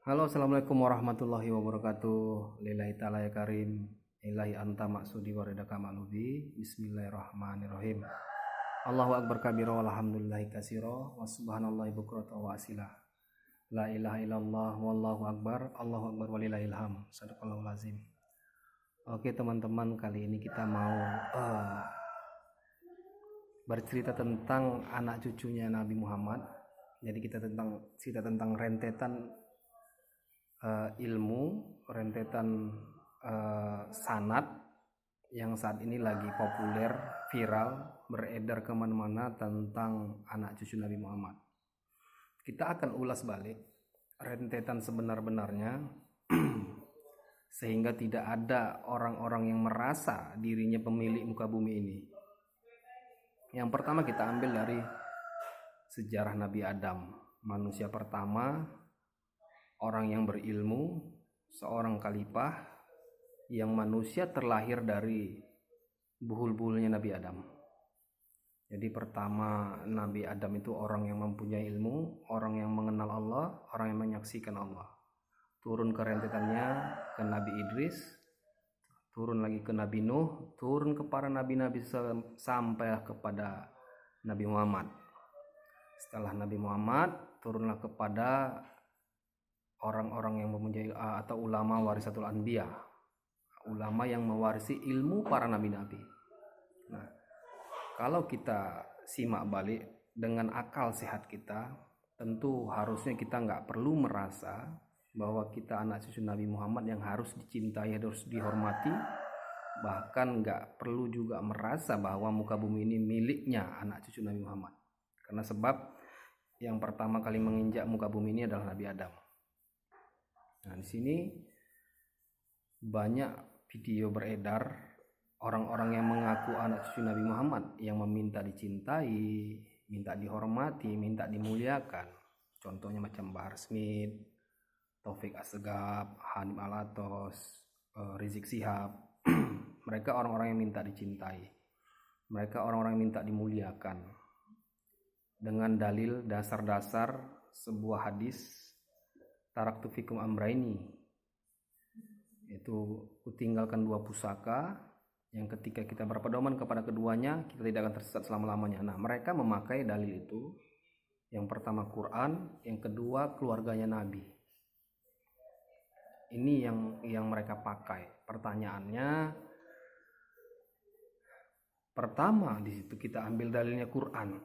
Halo, assalamualaikum warahmatullahi wabarakatuh. Lillahi ta'ala ya karim. Ilahi anta maksudi warida kamalubi. Bismillahirrahmanirrahim. Allahu akbar kabira walhamdulillahi kasiro. Wa subhanallahi bukrata wa asila. La ilaha illallah wallahu akbar. Allahu akbar walillahil ham. Sadaqallahu lazim. Oke teman-teman, kali ini kita mau bercerita tentang anak cucunya Nabi Muhammad. Jadi kita cerita tentang rentetan ilmu, rentetan sanad yang saat ini lagi populer, viral, beredar kemana-mana tentang anak cucu Nabi Muhammad. Kita akan ulas balik rentetan sebenar-benarnya sehingga tidak ada orang-orang yang merasa dirinya pemilik muka bumi ini. Yang pertama kita ambil dari sejarah Nabi Adam, manusia pertama, orang yang berilmu, seorang khalifah yang manusia terlahir dari buhul-buhulnya Nabi Adam. Jadi pertama Nabi Adam itu orang yang mempunyai ilmu, orang yang mengenal Allah, orang yang menyaksikan Allah. Turun ke rentetannya ke Nabi Idris, turun lagi ke Nabi Nuh, turun ke para nabi-nabi sampai kepada Nabi Muhammad. Setelah Nabi Muhammad, turunlah kepada orang-orang yang mempunyai atau ulama warisatul anbiya, ulama yang mewarisi ilmu para nabi-nabi. Nah, kalau kita simak balik dengan akal sehat kita, tentu harusnya kita nggak perlu merasa bahwa kita anak cucu Nabi Muhammad yang harus dicintai, harus dihormati, bahkan nggak perlu juga merasa bahwa muka bumi ini miliknya anak cucu Nabi Muhammad, karena sebab yang pertama kali menginjak muka bumi ini adalah Nabi Adam. Nah, di sini banyak video beredar orang-orang yang mengaku anak cucu Nabi Muhammad yang meminta dicintai, minta dihormati, minta dimuliakan. Contohnya macam Bahar Smith, Taufik Assegaf, Hanim Alatos, Rizik Sihab. Mereka orang-orang yang minta dicintai. Mereka orang-orang yang minta dimuliakan. Dengan dalil dasar-dasar sebuah hadis, taraktu fikum amraini, yaitu kutinggalkan dua pusaka yang ketika kita berpedoman kepada keduanya kita tidak akan tersesat selama-lamanya. Nah, mereka memakai dalil itu, yang pertama Quran, yang kedua keluarganya Nabi. Ini yang mereka pakai. Pertanyaannya, pertama di situ kita ambil dalilnya Quran.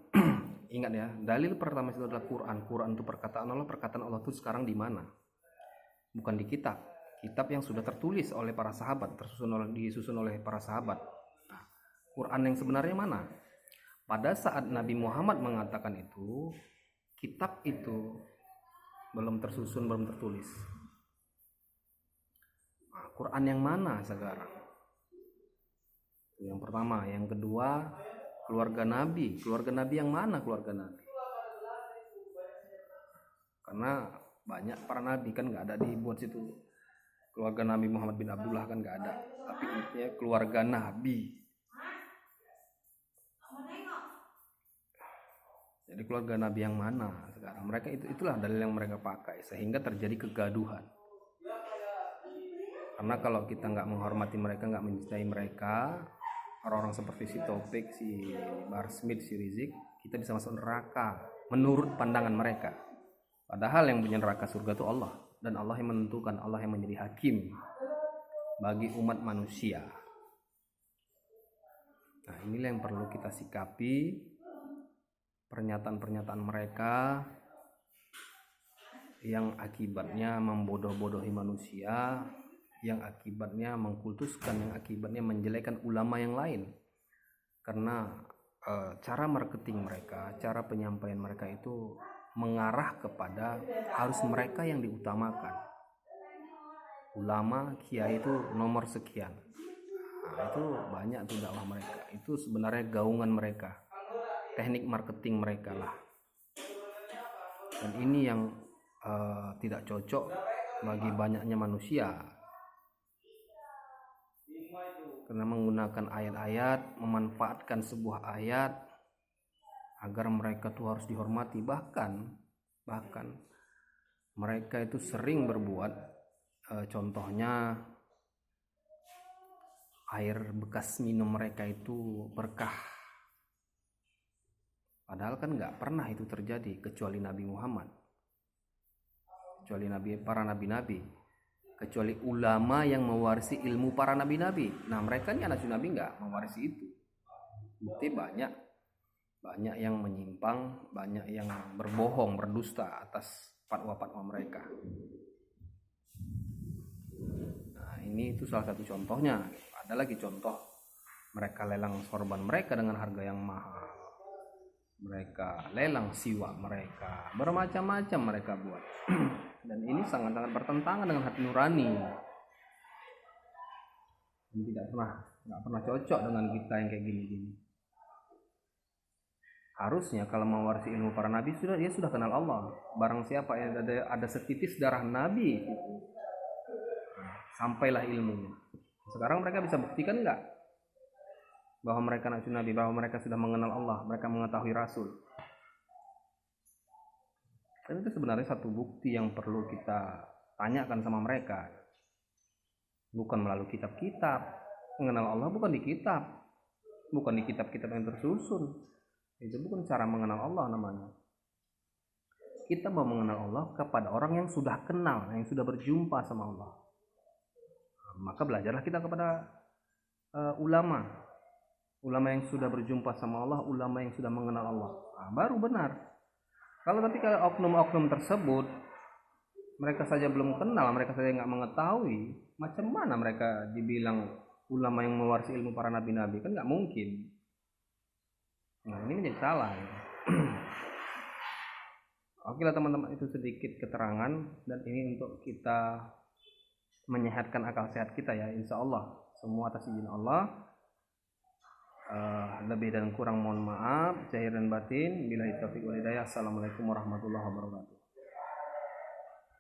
Ingat ya, dalil pertama itu adalah Quran. Quran itu perkataan Allah. Perkataan Allah itu sekarang di mana? Bukan di kitab. Kitab yang sudah tertulis oleh para sahabat, disusun oleh para sahabat. Nah, Quran yang sebenarnya mana? Pada saat Nabi Muhammad mengatakan itu, kitab itu belum tersusun, belum tertulis. Nah, Quran yang mana sekarang? Yang pertama. Yang kedua, keluarga Nabi. Keluarga Nabi yang mana keluarga Nabi? Karena banyak para nabi kan nggak ada dibuat situ. Keluarga Nabi Muhammad bin Abdullah kan nggak ada. Tapi intinya keluarga Nabi. Jadi keluarga Nabi yang mana sekarang? Mereka itulah dalil yang mereka pakai sehingga terjadi kegaduhan. Karena kalau kita nggak menghormati mereka, nggak mencintai mereka, orang-orang seperti si Taufik, si Bahar Smith, si Rizik, kita bisa masuk neraka menurut pandangan mereka. Padahal yang punya neraka surga itu Allah, dan Allah yang menentukan, Allah yang menjadi hakim bagi umat manusia. Nah, inilah yang perlu kita sikapi, pernyataan-pernyataan mereka yang akibatnya membodoh-bodohi manusia, yang akibatnya mengkultuskan, yang akibatnya menjelekkan ulama yang lain. Karena cara marketing mereka, cara penyampaian mereka itu mengarah kepada harus mereka yang diutamakan. Ulama, kiai itu nomor sekian. Nah, itu banyak tuh dakwah mereka. Itu sebenarnya gaungan mereka, teknik marketing mereka lah. Dan ini yang tidak cocok bagi banyaknya manusia. Karena menggunakan ayat-ayat, memanfaatkan sebuah ayat agar mereka tuh harus dihormati, bahkan mereka itu sering berbuat, contohnya air bekas minum mereka itu berkah, padahal kan nggak pernah itu terjadi kecuali Nabi Muhammad, kecuali para nabi-nabi, kecuali ulama yang mewarisi ilmu para nabi-nabi. Nah mereka ini anak cucu Nabi nggak mewarisi itu. Bukti banyak yang menyimpang, banyak yang berbohong, berdusta atas fatwa-fatwa mereka. Nah ini itu salah satu contohnya. Ada lagi contoh, mereka lelang sorban mereka dengan harga yang mahal, mereka lelang siwak mereka, bermacam-macam mereka buat. Dan ini sangat-sangat bertentangan dengan hati nurani, dan nggak pernah cocok dengan kita yang kayak gini-gini. Harusnya kalau mewarisi ilmu para nabi, dia sudah kenal Allah. Barang siapa yang ada setitis darah nabi itu, sampailah ilmunya. Sekarang mereka bisa buktikan enggak bahwa mereka anak cucu nabi, bahwa mereka sudah mengenal Allah, mereka mengetahui Rasul. Dan itu sebenarnya satu bukti yang perlu kita tanyakan sama mereka. Bukan melalui kitab-kitab. Mengenal Allah bukan di kitab, bukan di kitab-kitab yang tersusun. Itu bukan cara mengenal Allah namanya. Kita mau mengenal Allah kepada orang yang sudah kenal, yang sudah berjumpa sama Allah. Maka belajarlah kita kepada ulama yang sudah berjumpa sama Allah, ulama yang sudah mengenal Allah. Nah, baru benar. Kalau oknum-oknum tersebut mereka saja belum kenal, mereka saja nggak mengetahui, macam mana mereka dibilang ulama yang mewarisi ilmu para nabi-nabi? Kan nggak mungkin. Nah ini menjadi salah ya. Oke lah teman-teman, itu sedikit keterangan, dan ini untuk kita menyehatkan akal sehat kita ya, insya Allah semua atas izin Allah. Lebih dan kurang mohon maaf, zahir dan batin. Billahi taufiq wal hidayah. Assalamualaikum warahmatullahi wabarakatuh.